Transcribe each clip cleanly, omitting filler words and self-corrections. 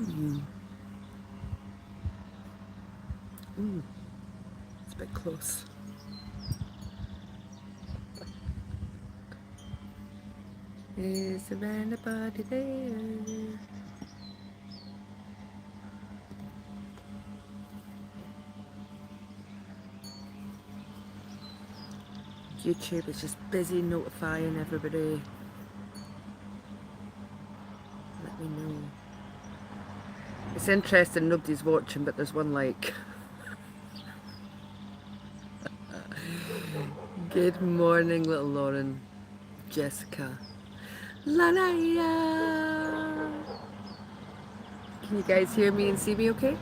Mm. Mm. It's a bit close. Is there anybody there? YouTube is just busy notifying everybody. Let me know. It's interesting, nobody's watching, but there's one like. Good morning, little Lauren. Jessica. Lanaya. Can you guys hear me and see me okay?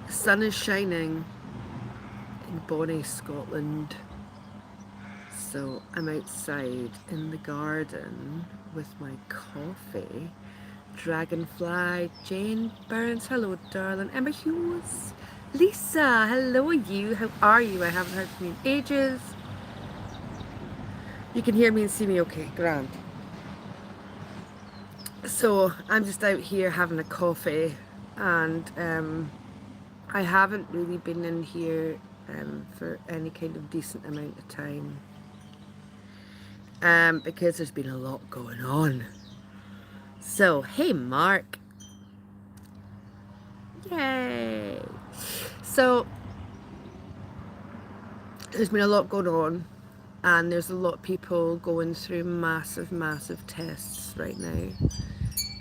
The sun is shining in Bonnie, Scotland. So I'm outside in the garden with my coffee. Dragonfly, Jane Burns, hello darling. Emma Hughes, Lisa, hello you. How are you? I haven't heard from you in ages. You can hear me and see me okay, grand. So I'm just out here having a coffee, and I haven't really been in here for any kind of decent amount of time, because there's been a lot going on. So hey Mark, yay! So there's been a lot going on, and there's a lot of people going through massive tests right now,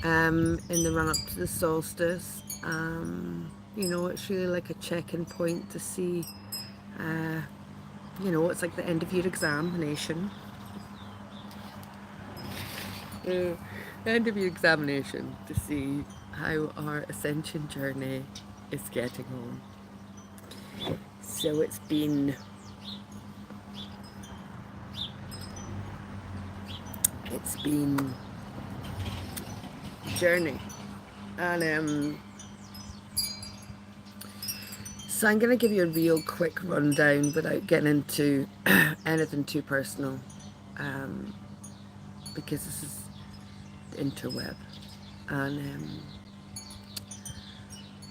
in the run up to the solstice. You know, it's really like a check-in point to see, you know, it's like the end of your examination. End of your examination to see how our ascension journey is getting on. So it's been a journey, and so I'm going to give you a real quick rundown without getting into anything too personal, because this is the interweb, and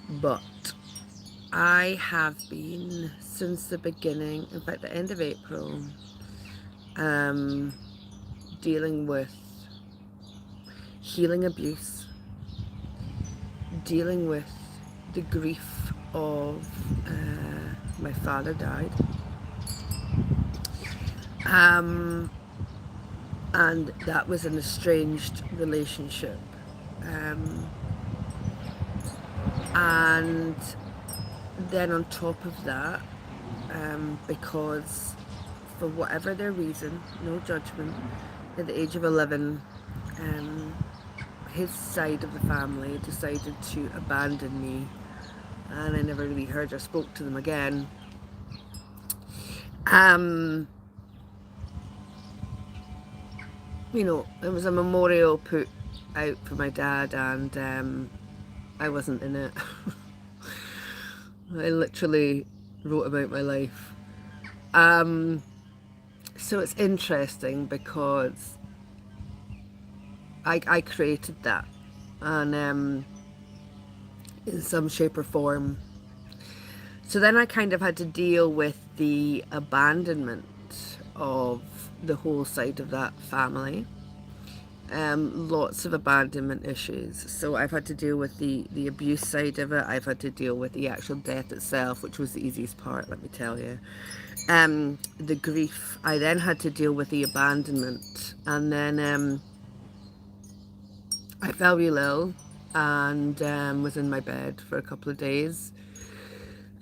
but I have been, since the beginning, in fact the end of April, dealing with healing abuse, dealing with the grief of my father died, and that was an estranged relationship, and then on top of that, because for whatever their reason, no judgment, at the age of 11, his side of the family decided to abandon me, and I never really heard or spoke to them again. You know, there was a memorial put out for my dad, and I wasn't in it. I literally wrote about my life. So it's interesting because I created that, and in some shape or form. So then I kind of had to deal with the abandonment of the whole side of that family. Lots of abandonment issues. So I've had to deal with the abuse side of it. I've had to deal with the actual death itself, which was the easiest part, let me tell you. The grief. I then had to deal with the abandonment, and then I fell real ill, and was in my bed for a couple of days,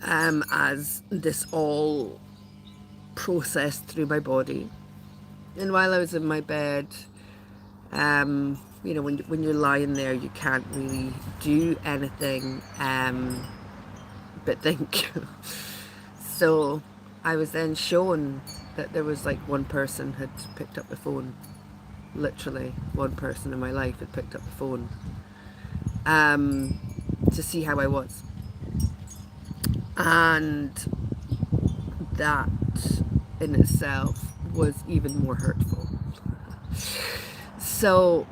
as this all processed through my body. And while I was in my bed, you know, when you're lying there, you can't really do anything but think. So I was then shown that there was like one person had picked up the phone. Literally one person in my life had picked up the phone, to see how I was. And that in itself was even more hurtful. So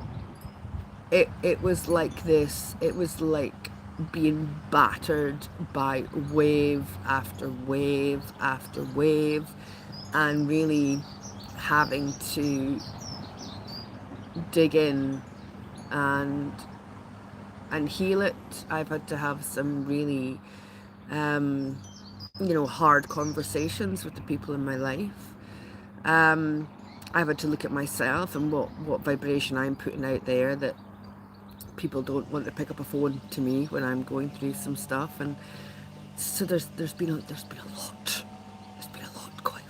it was like this. It was like being battered by wave after wave after wave, and really having to dig in and heal it. I've had to have some really hard conversations with the people in my life. I've had to look at myself and what vibration I'm putting out there, that people don't want to pick up a phone to me when I'm going through some stuff. And so there's been a lot. There's been a lot going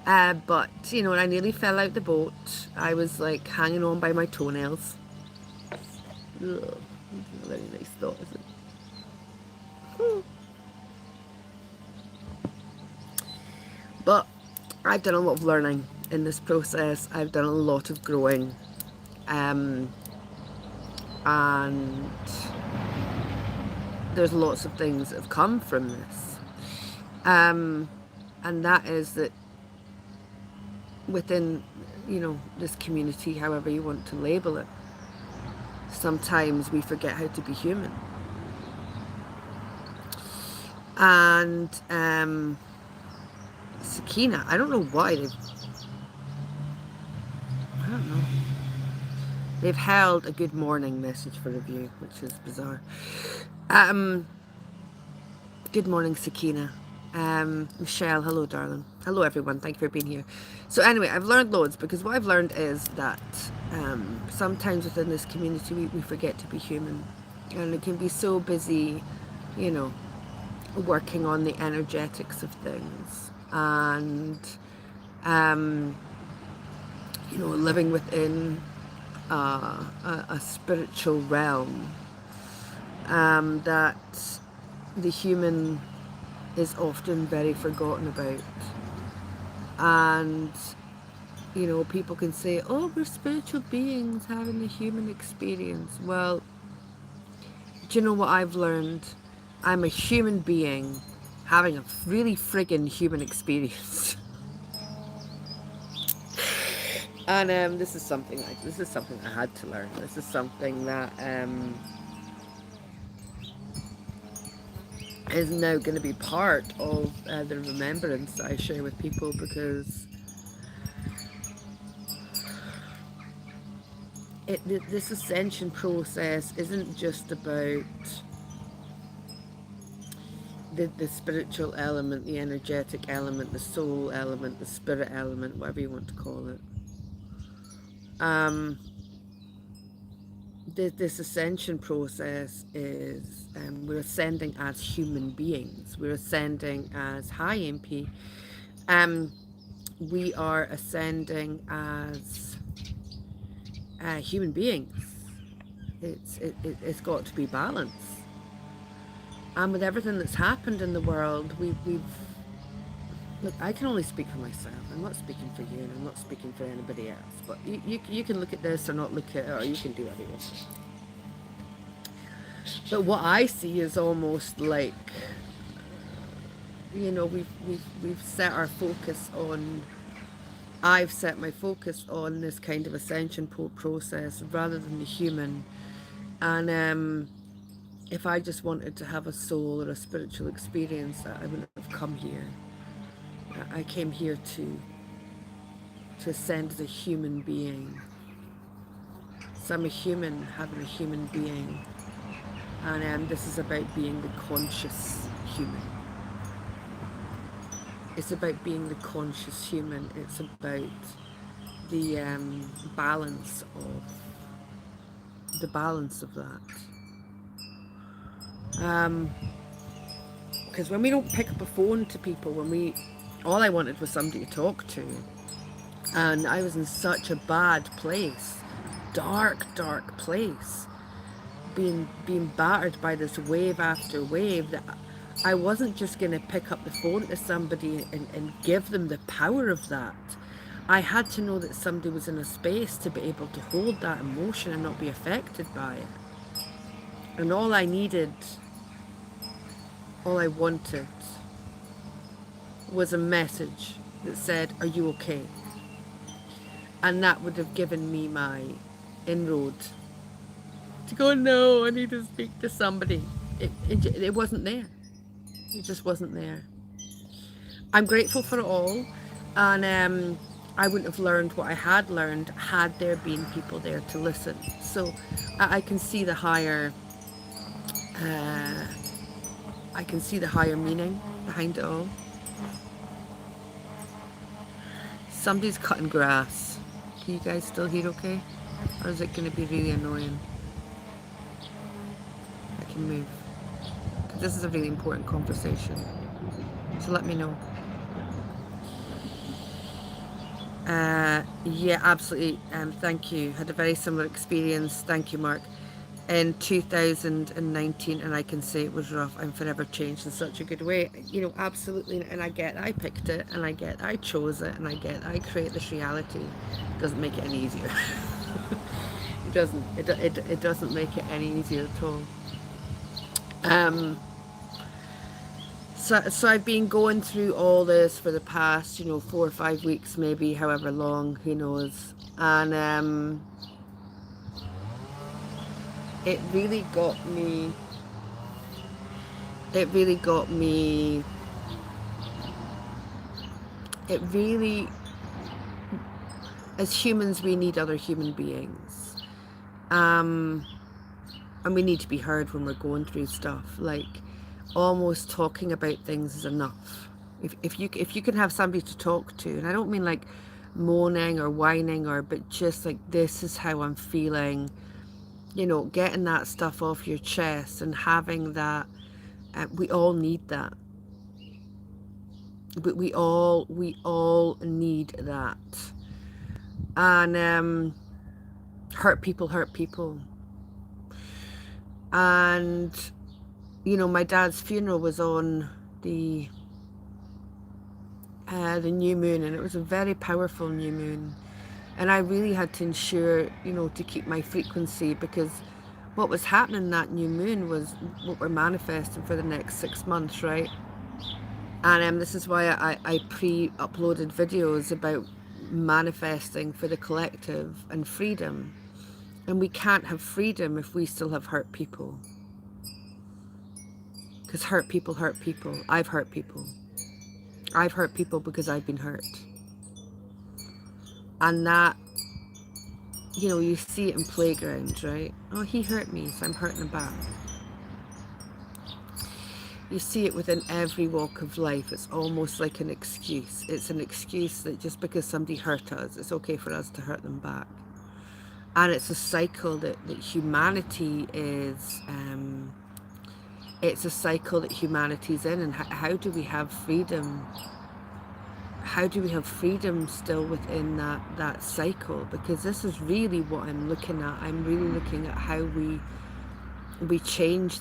on. But I nearly fell out the boat. I was like hanging on by my toenails. Ugh, this is a very nice thought, isn't it? But I've done a lot of learning in this process. I've done a lot of growing. And there's lots of things that have come from this. And that is that within, this community, however you want to label it, sometimes we forget how to be human. And Sakina, I don't know why they've held a good morning message for review, which is bizarre. Good morning, Sakina. Michelle, hello, darling. Hello, everyone. Thank you for being here. So anyway, I've learned loads, because what I've learned is that sometimes within this community we forget to be human, and it can be so busy, working on the energetics of things, and living within a spiritual realm, that the human is often very forgotten about. And people can say, oh, we're spiritual beings having a human experience. Well, do you know what I've learned? I'm a human being having a really friggin' human experience. And this is something I had to learn. This is something that is now going to be part of the remembrance that I share with people, because this ascension process isn't just about the spiritual element, the energetic element, the soul element, the spirit element, whatever you want to call it. This ascension process is, we're ascending as human beings. We're ascending as high MP. We are ascending as human beings. It's got to be balance. And with everything that's happened in the world, we've look, I can only speak for myself. I'm not speaking for you, and I'm not speaking for anybody else. But you can look at this or not look at it, or you can do whatever you want. But what I see is almost like, we've set our focus on. I've set my focus on this kind of ascension process rather than the human. And if I just wanted to have a soul or a spiritual experience, I wouldn't have come here. I came here to ascend as a human being. So I'm a human having a human being. And this is about being the conscious human. It's about being the conscious human. It's about the balance of that. Because when we don't pick up a phone to people, all I wanted was somebody to talk to, and I was in such a bad place, dark place, being battered by this wave after wave, that I wasn't just going to pick up the phone to somebody and give them the power of that. I had to know that somebody was in a space to be able to hold that emotion and not be affected by it. And all I wanted was a message that said, are you okay? And that would have given me my inroad to go, no, I need to speak to somebody. It wasn't there. It just wasn't there. I'm grateful for it all, and I wouldn't have learned what I had learned had there been people there to listen. So I can see the higher, uh, I can see the higher meaning behind it all. Somebody's cutting grass. Can you guys still hear okay? Or is it going to be really annoying? I can move. Because this is a really important conversation. So let me know. Yeah, absolutely. Thank you. Had a very similar experience. Thank you, Mark. In 2019, and I can say it was rough. I'm forever changed in such a good way. You know, absolutely. And I get I picked it, and I get I chose it, and I get I create this reality. It doesn't make it any easier. It doesn't. It doesn't make it any easier at all. So I've been going through all this for the past, 4 or 5 weeks, maybe, however long, who knows. And it really got me, it really, as humans, we need other human beings. And we need to be heard when we're going through stuff. Like, almost talking about things is enough. If you can have somebody to talk to, and I don't mean like moaning or whining, but just like, this is how I'm feeling, getting that stuff off your chest and having that. We all need that. But we all need that. And hurt people. And my dad's funeral was on the new moon, and it was a very powerful new moon, and I really had to ensure, to keep my frequency, because what was happening that new moon was what we're manifesting for the next 6 months, right? And this is why I pre-uploaded videos about manifesting for the collective and freedom. And we can't have freedom if we still have hurt people. Because hurt people hurt people. I've hurt people. I've hurt people because I've been hurt. And that, you see it in playgrounds, right? Oh, he hurt me, so I'm hurting him back. You see it within every walk of life. It's almost like an excuse. It's an excuse that just because somebody hurt us, it's okay for us to hurt them back. And it's a cycle that humanity is, it's a cycle that humanity's in. And how do we have freedom? How do we have freedom still within that cycle? Because this is really what I'm looking at. I'm really looking at how we change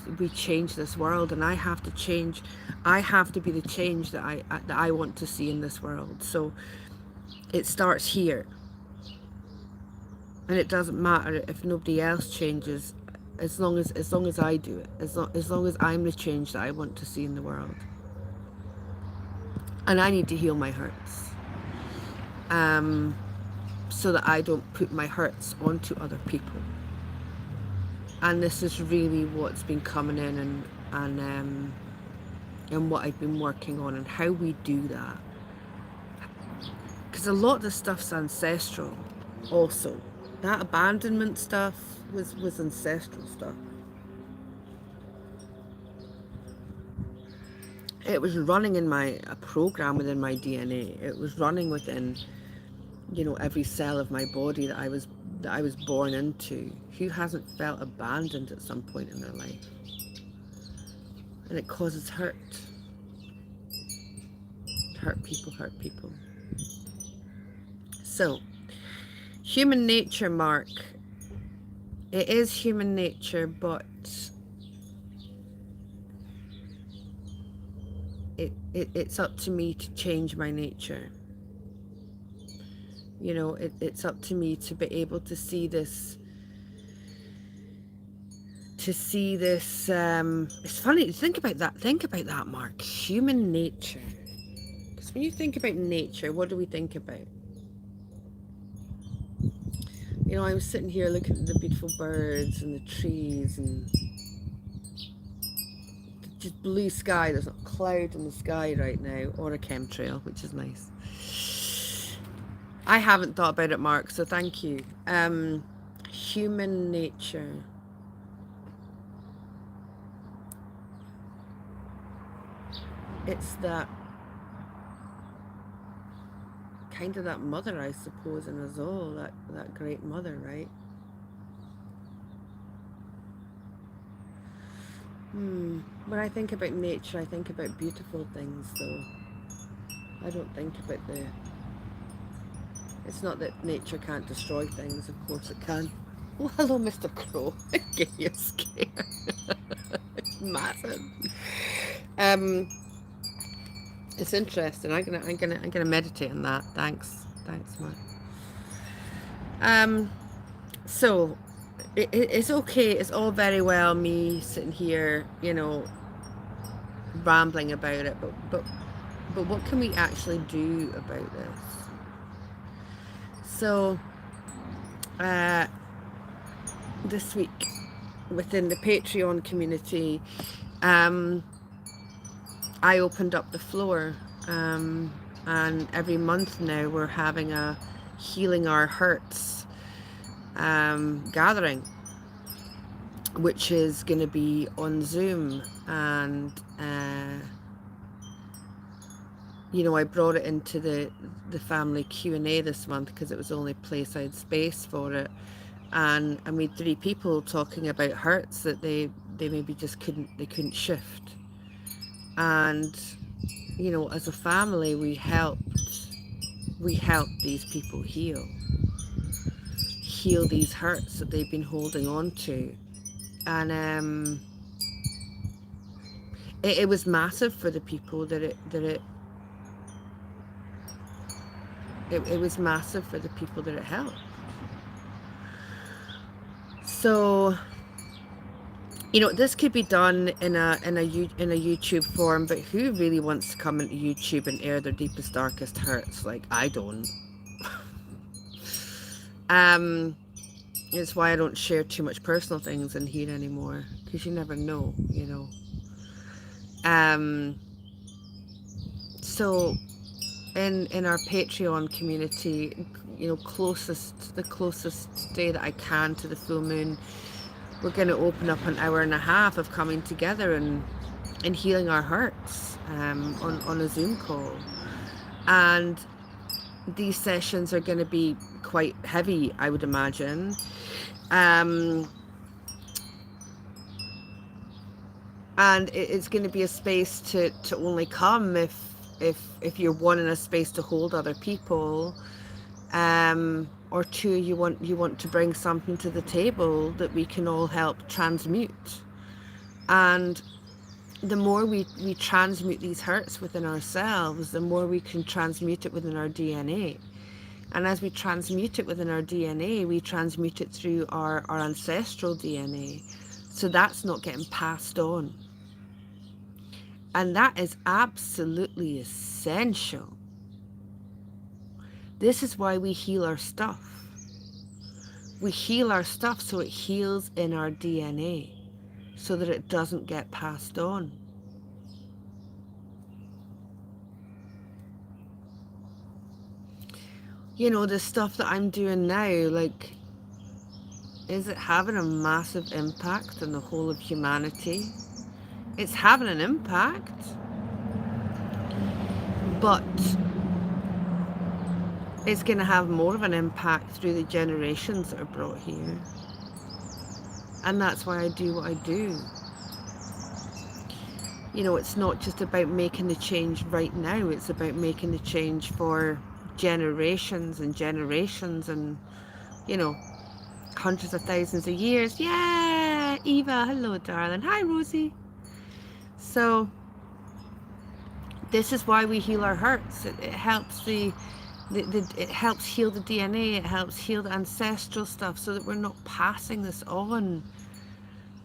this world, and I have to change. I have to be the change that I want to see in this world. So it starts here, and it doesn't matter if nobody else changes, as long as I do it, as long as I'm the change that I want to see in the world. And I need to heal my hurts, so that I don't put my hurts onto other people. And this is really what's been coming in, and what I've been working on, and how we do that. Because a lot of the stuff's ancestral also. That abandonment stuff was ancestral stuff. It was running in a program within my DNA. It was running within, every cell of my body that I was born into. Who hasn't felt abandoned at some point in their life? And it causes hurt. Hurt people. So, human nature, Mark. It is human nature, but it's up to me to change my nature. It's up to me to be able to see this. It's funny to think about that, Mark. Human nature. Because when you think about nature, what do we think about? You know, I'm sitting here looking at the beautiful birds and the trees and just blue sky. There's not a cloud in the sky right now, or a chemtrail, which is nice. I haven't thought about it, Mark, so thank you. Human nature. It's that kind of that mother, I suppose, in us all, that great mother, right? When I think about nature, I think about beautiful things, though. I don't think about the... It's not that nature can't destroy things, of course it can. Oh, hello, Mr. Crow. I gave you a scare. It's massive. It's interesting. I'm gonna meditate on that. Thanks, Mark. So it's okay. It's all very well me sitting here, you know, rambling about it, but what can we actually do about this? So, this week within the Patreon community, I opened up the floor, and every month now we're having a Healing Our Hurts gathering, which is going to be on Zoom. And you know, I brought it into the family Q&A this month because it was the only place I had space for it, and I made 3 people talking about hurts that they maybe just couldn't shift. And you know, as a family, we helped these people heal these hurts that they've been holding on to. And it was massive for the people that it was massive for the people that it helped. So, you know, this could be done in a YouTube form, but who really wants to come into YouTube and air their deepest, darkest hurts? Like, I don't. It's why I don't share too much personal things in here anymore, because you never know, you know. So in our Patreon community, you know, the closest day that I can to the full moon, we're going to open up an hour and a half of coming together and healing our hurts on a Zoom call. And these sessions are going to be quite heavy, I would imagine. And it's going to be a space to only come if you're, 1, in a space to hold other people, or 2, you want to bring something to the table that we can all help transmute. And the more we transmute these hurts within ourselves, the more we can transmute it within our DNA. And as we transmute it within our DNA, we transmute it through our ancestral DNA. So that's not getting passed on. And that is absolutely essential. This is why we heal our stuff. We heal our stuff so it heals in our DNA, so that it doesn't get passed on. You know, the stuff that I'm doing now, like, is it having a massive impact on the whole of humanity? It's having an impact, but it's going to have more of an impact through the generations that are brought here. And that's why I do what I do. You know, it's not just about making the change right now, it's about making the change for generations and generations and, you know, hundreds of thousands of years. Yeah, Eva, hello darling. Hi Rosie. So this is why we heal our hurts. It helps it helps heal the DNA. It helps heal the ancestral stuff, so that we're not passing this on.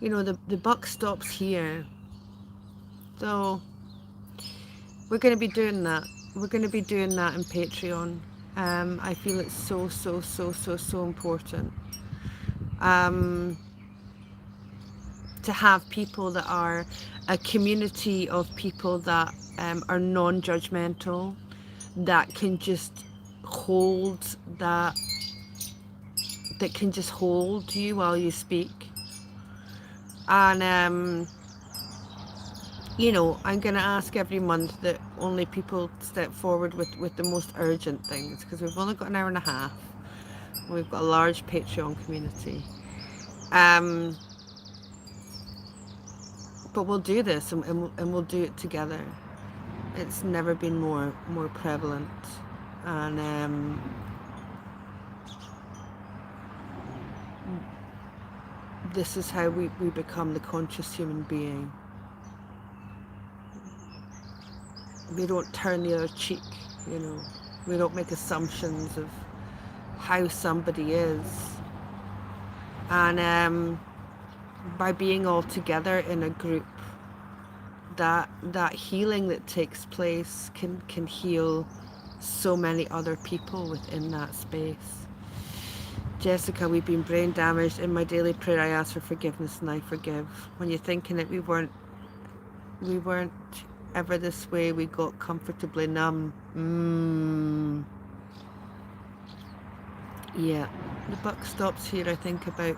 You know, the buck stops here. So we're going to be doing that. We're going to be doing that in Patreon. I feel it's so, so, so, so, so important um, to have people that are a community of people that are non-judgmental, that can just hold that, that can just hold you while you speak. And you know, I'm going to ask every month that only people step forward with the most urgent things, because we've only got an hour and a half. We've got a large Patreon community. But we'll do this, and we'll do it together. It's never been more prevalent. And this is how we become the conscious human being. We don't turn the other cheek, you know. We don't make assumptions of how somebody is. And by being all together in a group, that healing that takes place can heal so many other people within that space. Jessica, we've been brain damaged. In my daily prayer I ask for forgiveness and I forgive. When you're thinking it, we weren't ever this way. We got comfortably numb. Yeah, the buck stops here. I think about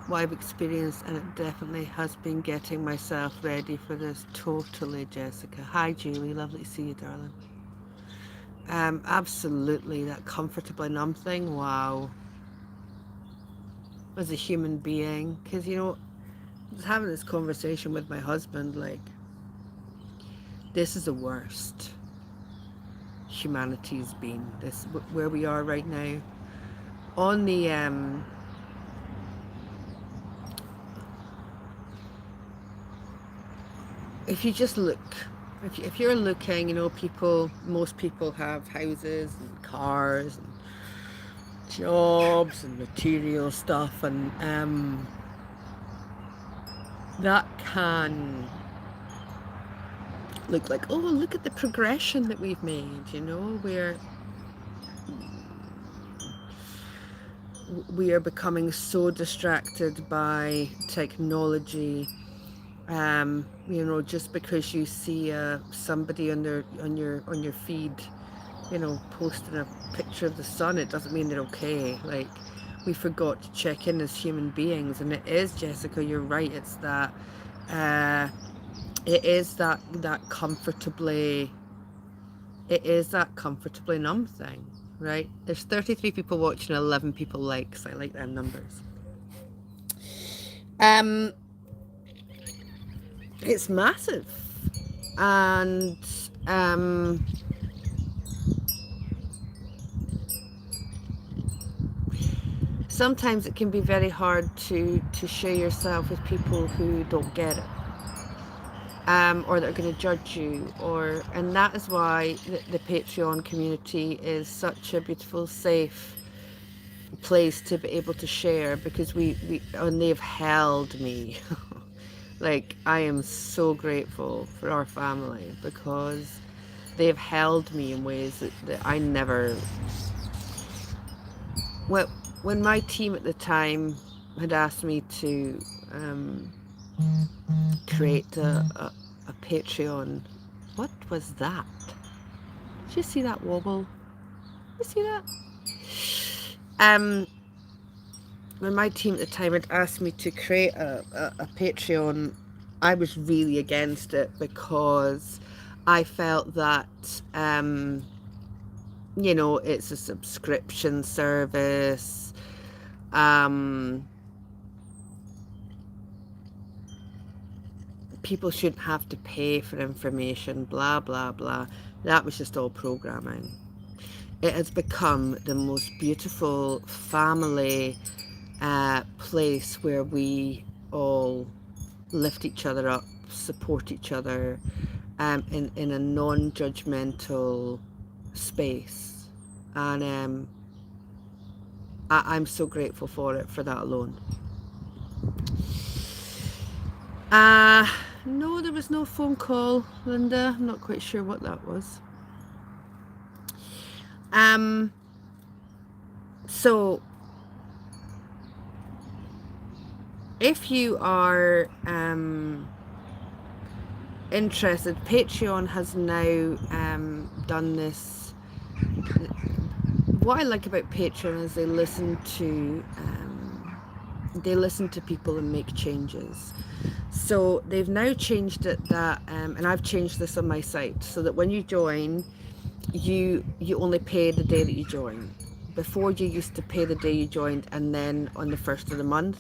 what I've experienced, and it definitely has been getting myself ready for this. Totally, Jessica. Hi, Julie. Lovely to see you, darling. Absolutely, that comfortably numb thing. Wow. As a human being, because you know, I was having this conversation with my husband. Like, this is the worst humanity's been. This where we are right now. On the if you just look, if you're looking, you know, most people have houses and cars and jobs and material stuff, and that can look like, oh, look at the progression that we've made, you know, we are becoming so distracted by technology. You know, just because you see somebody on your feed, you know, posting a picture of the sun, it doesn't mean they're okay. Like, we forgot to check in as human beings, and it is, Jessica, you're right. It's that, it is that comfortably, it is that comfortably numb thing, right? There's 33 people watching, 11 people likes. I like them numbers. It's massive, and sometimes it can be very hard to share yourself with people who don't get it, or that are going to judge you, and that is why the Patreon community is such a beautiful, safe place to be able to share, because and they've held me. Like, I am so grateful for our family, because they've held me in ways that I never. Well, when my team at the time had asked me to create a Patreon, what was that? Did you see that wobble? Did you see that? When my team at the time had asked me to create a Patreon, I was really against it, because I felt that, you know, it's a subscription service. People shouldn't have to pay for information, blah, blah, blah. That was just all programming. It has become the most beautiful family place where we all lift each other up, support each other, in a non-judgmental space. And I'm so grateful for it, for that alone. No, there was no phone call, Linda. I'm not quite sure what that was. So if you are interested, Patreon has now done this. What I like about Patreon is they listen to people and make changes. So they've now changed it that, and I've changed this on my site, so that when you join, you only pay the day that you join. Before, you used to pay the day you joined and then on the first of the month.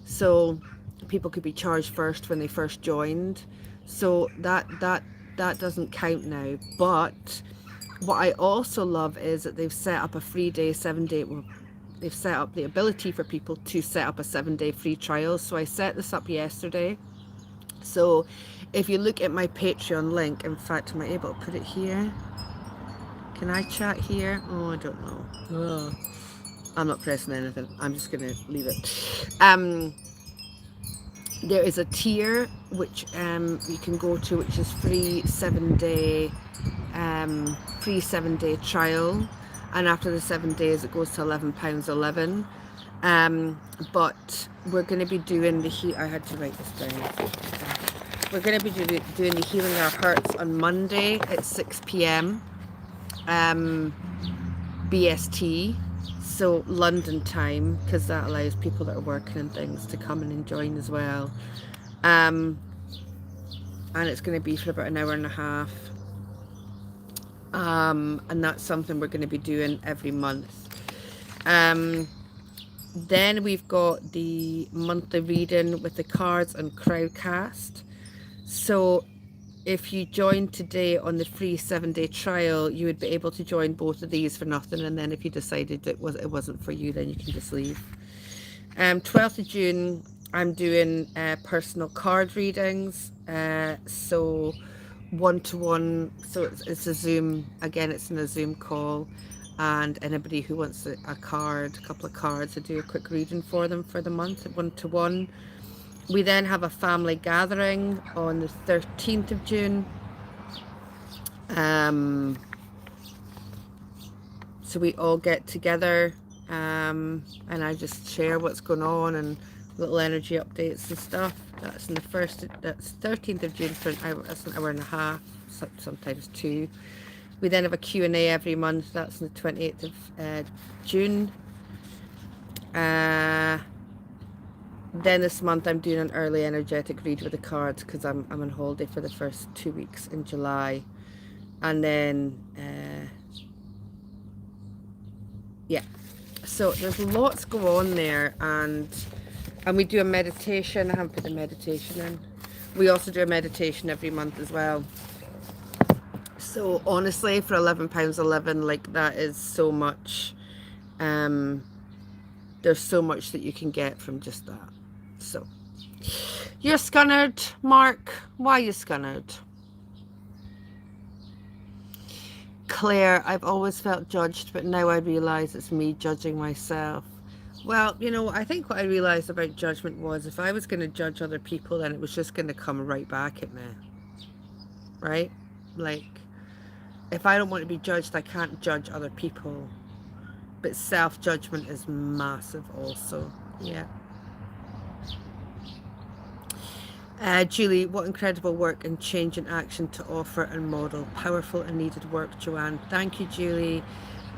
So people could be charged first when they first joined. So that doesn't count now. But what I also love is that they've set up a free day, 7-day. They've set up the ability for people to set up a 7-day free trial. So I set this up yesterday. So if you look at my Patreon link, in fact, am I able to put it here? Can I chat here? Oh, I don't know. Ugh. I'm not pressing anything. I'm just going to leave it. There is a tier which you can go to, which is free 7-day trial, and after the 7 days it goes to £11.11. But we're going to be doing the I had to write this down. We're going to be doing the Healing Our Hearts on Monday at 6 p.m. BST, so London time, because that allows people that are working and things to come in and join as well. And it's going to be for about an hour and a half. And that's something we're going to be doing every month. Then we've got the monthly reading with the cards and Crowdcast. So if you joined today on the free 7-day trial, you would be able to join both of these for nothing. And then if you decided it wasn't for you, then you can just leave. 12th of June, I'm doing personal card readings. So one-to-one. So it's a Zoom. Again, it's in a Zoom call. And anybody who wants a couple of cards, I do a quick reading for them for the month, one-to-one. We then have a family gathering on the 13th of June. So we all get together, and I just share what's going on and little energy updates and stuff. That's in that's 13th of June for an hour. That's an hour and a half, sometimes 2. We then have a Q&A every month. That's on the 28th of June. Then this month I'm doing an early energetic read with the cards, because I'm on holiday for the first 2 weeks in July. And then yeah, so there's lots go on there. And we do a meditation. I haven't put the meditation in. We also do a meditation every month as well. So honestly, for £11.11, like, that is so much. There's so much that you can get from just that. So you're scunnered, Mark. Why are you scunnered? Claire, I've always felt judged, but now I realise it's me judging myself. Well, I think what I realised about judgment was, if I was going to judge other people, then it was just going to come right back at me. Right? Like, if I don't want to be judged, I can't judge other people. But self-judgment is massive also. Yeah. Julie, what incredible work and change in action to offer and model. Powerful and needed work, Joanne. Thank you, Julie.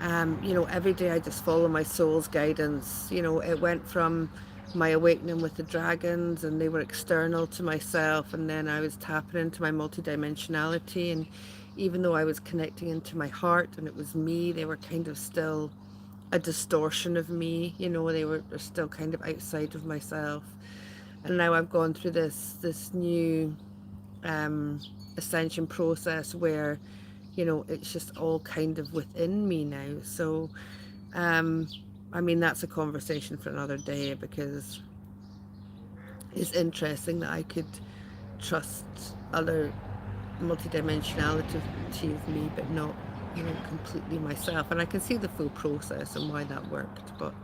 Every day I just follow my soul's guidance. It went from my awakening with the dragons, and they were external to myself, and then I was tapping into my multidimensionality, and even though I was connecting into my heart and it was me, they were kind of still a distortion of me. They're still kind of outside of myself. And now I've gone through this new ascension process where, it's just all kind of within me now. So, that's a conversation for another day, because it's interesting that I could trust other multidimensionality of me, but not, completely myself. And I can see the full process and why that worked. But,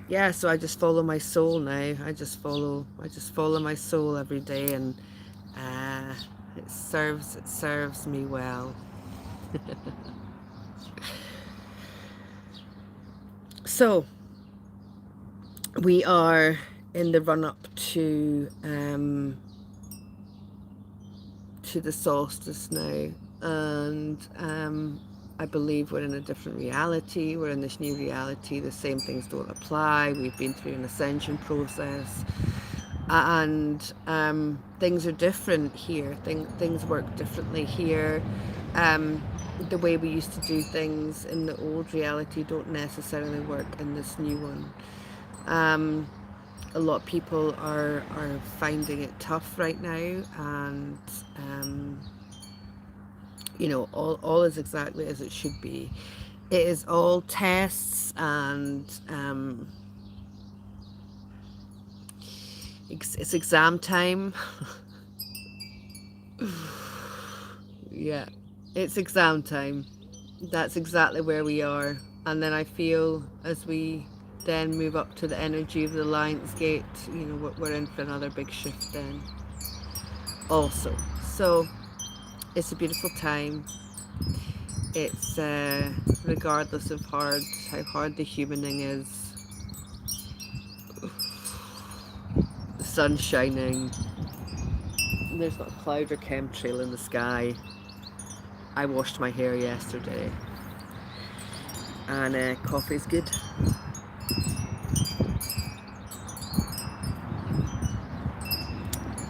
yeah, so I just follow my soul now. I just follow my soul every day, and it serves me well. So we are in the run-up to the solstice now, and I believe we're in a different reality. We're in this new reality. The same things don't apply. We've been through an ascension process, and things are different here. Things work differently here. The way we used to do things in the old reality don't necessarily work in this new one. A lot of people are finding it tough right now, and all is exactly as it should be. It is all tests, and it's exam time. Yeah, it's exam time. That's exactly where we are. And then I feel as we then move up to the energy of the Lion's Gate, we're in for another big shift then also. So it's a beautiful time. It's regardless of how hard the humaning is, the sun's shining, there's not a cloud or chemtrail in the sky. I washed my hair yesterday, and coffee's good.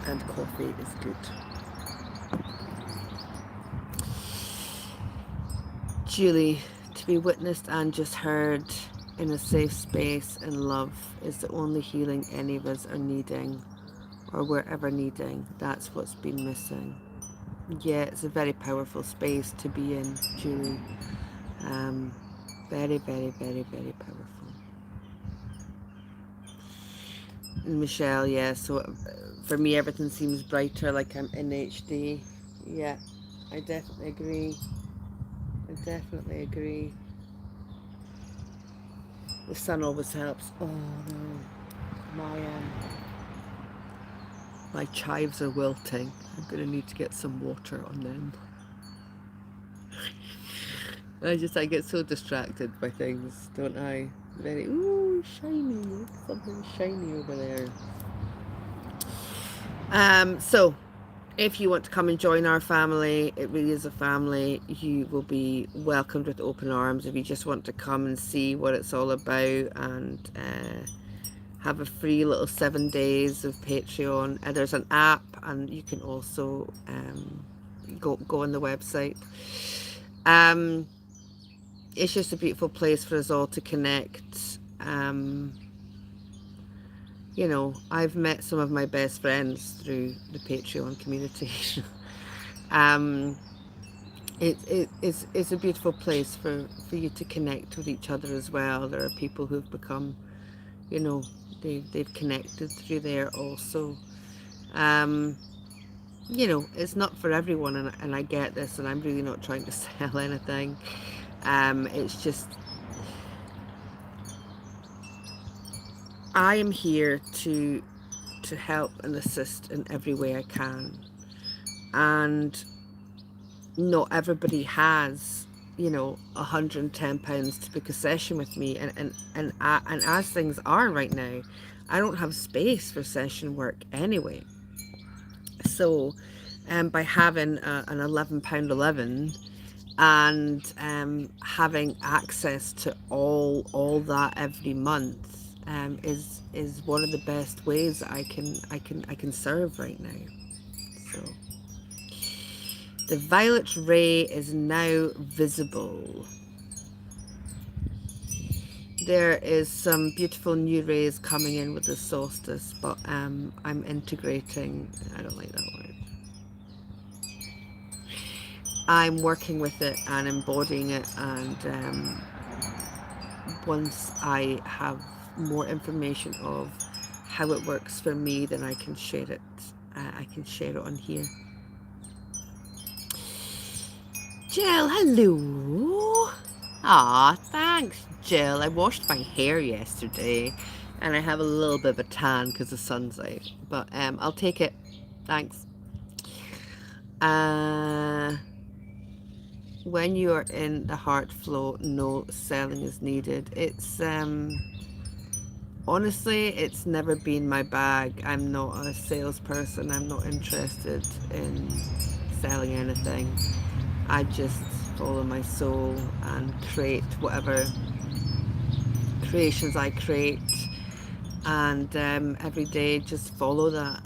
And coffee is good. Julie, to be witnessed and just heard in a safe space and love is the only healing any of us are needing, or we're ever needing. That's what's been missing. Yeah, it's a very powerful space to be in, Julie. Very, very, very, very powerful. And Michelle, yeah, so for me everything seems brighter, like I'm in HD. Yeah, I definitely agree. I definitely agree. The sun always helps. Oh no, my chives are wilting. I'm gonna need to get some water on them. I get so distracted by things, don't I? Very, ooh, shiny, look, something shiny over there. So if you want to come and join our family, it really is a family. You will be welcomed with open arms. If you just want to come and see what it's all about, and have a free little 7 days of Patreon, there's an app, and you can also go on the website. It's just a beautiful place for us all to connect. I've met some of my best friends through the Patreon community. It's a beautiful place for you to connect with each other as well. There are people who've become, they've connected through there also. It's not for everyone, and I get this, and I'm really not trying to sell anything. It's just, I am here to help and assist in every way I can, and not everybody has £110 to book a session with me, and as things are right now, I don't have space for session work anyway. So by having an £11.11 and having access to all that every month is one of the best ways I can serve right now. So the violet ray is now visible. There is some beautiful new rays coming in with the solstice, but I'm integrating. I don't like that word. I'm working with it and embodying it, and once I have more information of how it works for me, then I can share it. I can share it on here. Jill, hello. Aw, thanks, Jill. I washed my hair yesterday, and I have a little bit of a tan because the sun's out. But I'll take it. Thanks. when you are in the heart flow, no selling is needed. It's honestly, it's never been my bag. I'm not a salesperson. I'm not interested in selling anything. I just follow my soul and create whatever creations I create, and every day just follow that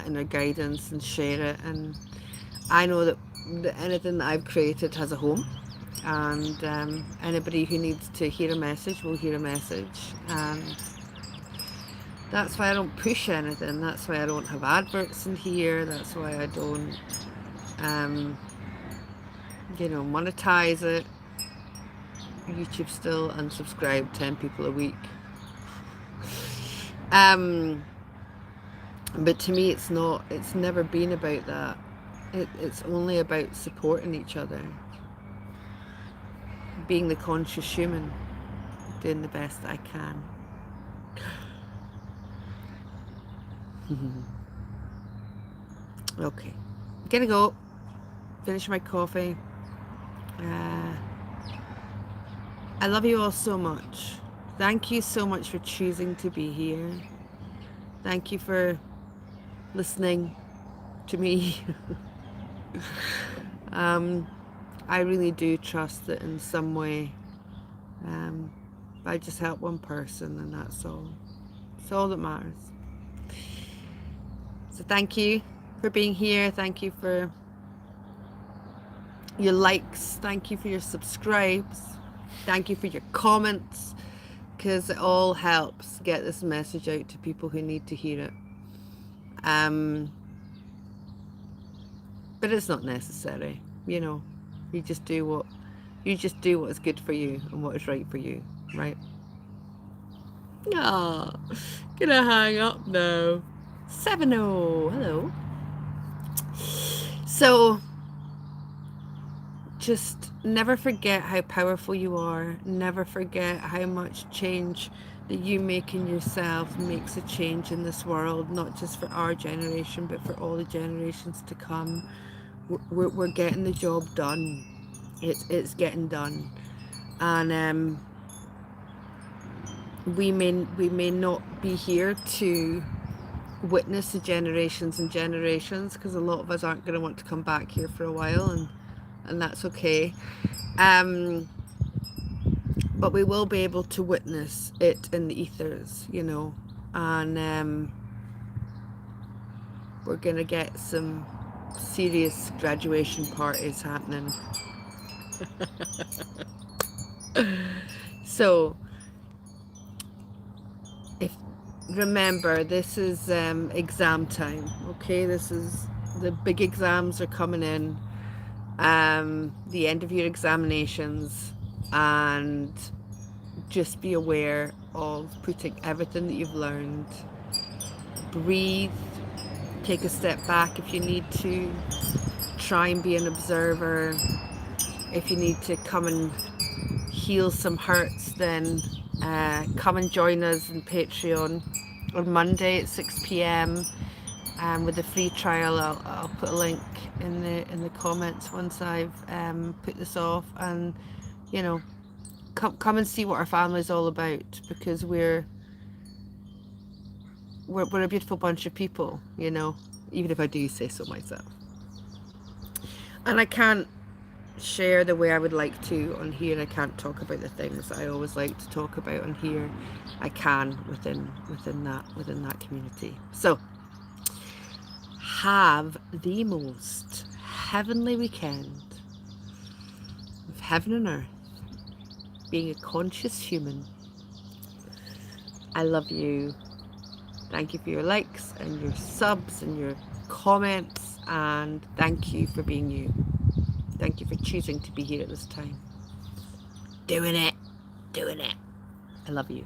inner guidance and share it. And I know that anything that I've created has a home, and anybody who needs to hear a message will hear a message. And that's why I don't push anything. That's why I don't have adverts in here. That's why I don't monetize it. YouTube still unsubscribed 10 people a week. But to me, it's never been about that. It's only about supporting each other, being the conscious human, doing the best I can. Okay, I'm gonna go finish my coffee. I love you all so much. Thank you so much for choosing to be here. Thank you for listening to me. I really do trust that in some way I just help one person, and that's all. It's all that matters. So thank you for being here. Thank you for your likes. Thank you for your subscribes. Thank you for your comments, because it all helps get this message out to people who need to hear it. But it's not necessary, you just do what is good for you and what is right for you, right? Ah, gonna hang up now. 7-0. Hello. So just never forget how powerful you are. Never forget how much change that you make in yourself makes a change in this world, not just for our generation, but for all the generations to come. We're getting the job done. It's getting done. And we may not be here to witness the generations and generations, because a lot of us aren't going to want to come back here for a while, and that's okay. But we will be able to witness it in the ethers, and we're going to get some serious graduation parties happening. So remember, this is exam time, okay? The big exams are coming in, the end of your examinations, and just be aware of putting everything that you've learned. Breathe, take a step back if you need to, try and be an observer. If you need to come and heal some hurts, then come and join us in Patreon on Monday at 6 p.m. With a free trial. I'll put a link in the comments once I've put this off, and come and see what our family is all about, because we're a beautiful bunch of people, even if I do say so myself. And I can't share the way I would like to on here. I can't talk about the things that I always like to talk about on here. I can within that community. So have the most heavenly weekend of heaven and earth, being a conscious human. I love you. Thank you for your likes and your subs and your comments, and thank you for being you. Thank you for choosing to be here at this time. Doing it. I love you.